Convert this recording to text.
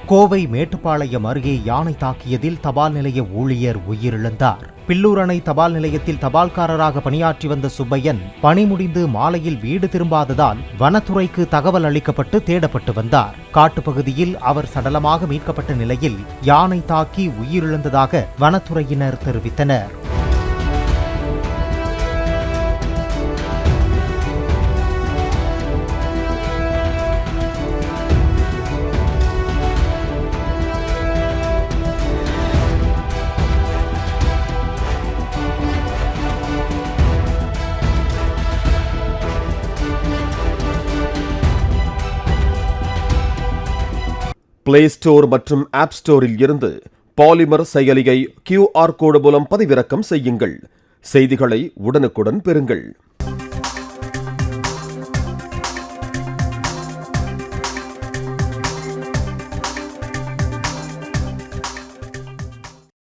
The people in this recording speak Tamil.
கோவை மேட்டுப்பாளையம் அருகே யானை தாக்கியதில் தபால் நிலைய ஊழியர் உயிரிழந்தார். பில்லூர் அணை தபால் நிலையத்தில் தபால்காரராக பணியாற்றி வந்த சுப்பையன் பணி முடிந்து மாலையில் வீடு திரும்பாததால் வனத்துறைக்கு தகவல் அளிக்கப்பட்டு தேடப்பட்டு வந்தார். காட்டுப்பகுதியில் அவர் சடலமாக மீட்கப்பட்ட நிலையில் யானை தாக்கி உயிரிழந்ததாக வனத்துறையினர் தெரிவித்தனர். பிளே ஸ்டோர் மற்றும் ஆப் ஸ்டோரில் இருந்து பாலிமர் செயலியை QR கோடு மூலம் பதிவிறக்கம் செய்யுங்கள். செய்திகளை உடனுக்குடன் பெறுங்கள்.